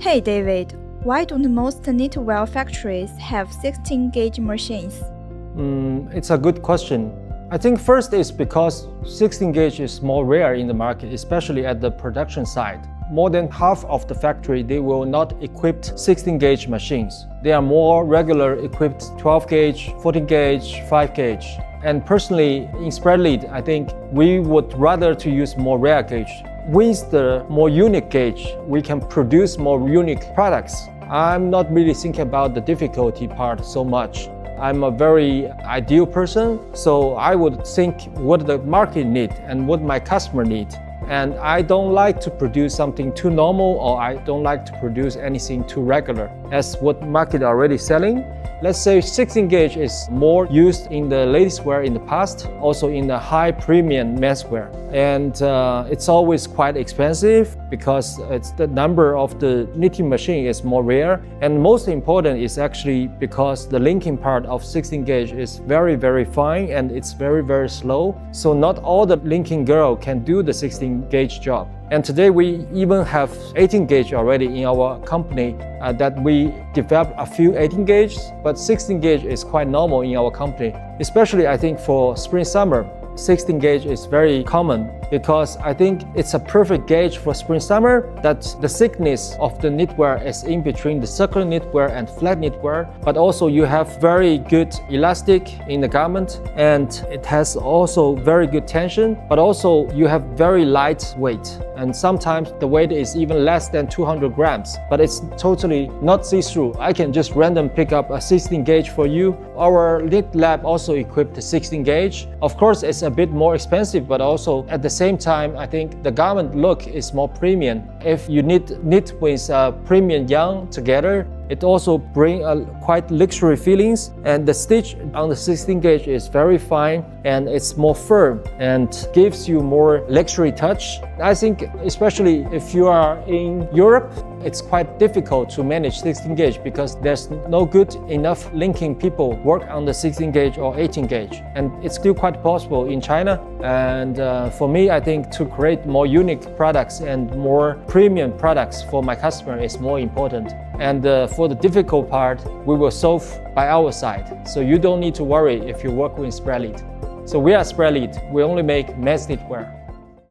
Hey David, why don't most knitwear factories have 16-gauge machines? It's a good question. I think first is because 16-gauge is more rare in the market, especially at the production side. More than half of the factory, they will not equip 16-gauge machines. They are more regular equipped 12-gauge, 14-gauge, 5-gauge. And personally, in spread lead, I think we would rather to use more rare gauge. With the more unique gauge, we can produce more unique products. I'm not really thinking about the difficulty part so much. I'm a very ideal person, so I would think what the market need and what my customer need. And I don't like to produce something too normal, or I don't like to produce anything too regular. As what market already selling, let's say 16-gauge is more used in the ladies wear in the past, also in the high premium menswear. And it's always quite expensive because it's the number of the knitting machine is more rare. And most important is actually because the linking part of 16-gauge is very, very fine and it's very, very slow. So not all the linking girl can do the 16-gauge job. And today we even have 18-gauge already in our company that we developed a few 18-gauge, but 16-gauge is quite normal in our company. Especially I think for spring-summer, 16-gauge is very common because I think it's a perfect gauge for spring-summer that the thickness of the knitwear is in between the circular knitwear and flat knitwear, but also you have very good elastic in the garment and it has also very good tension, but also you have very light weight. And sometimes the weight is even less than 200 grams, but it's totally not see-through. I can just random pick up a 16-gauge for you. Our knit lab also equipped 16-gauge. Of course, it's a bit more expensive, but also at the same time, I think the garment look is more premium. If you knit with premium yarn together, it also brings quite luxury feelings, and the stitch on the 16-gauge is very fine and it's more firm and gives you more luxury touch. I think especially if you are in Europe, it's quite difficult to manage 16-gauge because there's no good enough linking people work on the 16-gauge or 18-gauge. And it's still quite possible in China. And for me, I think to create more unique products and more premium products for my customer is more important. And for the difficult part, we will solve by our side. So you don't need to worry if you work with spread lead. So we are spread lead. We only make men's knitwear.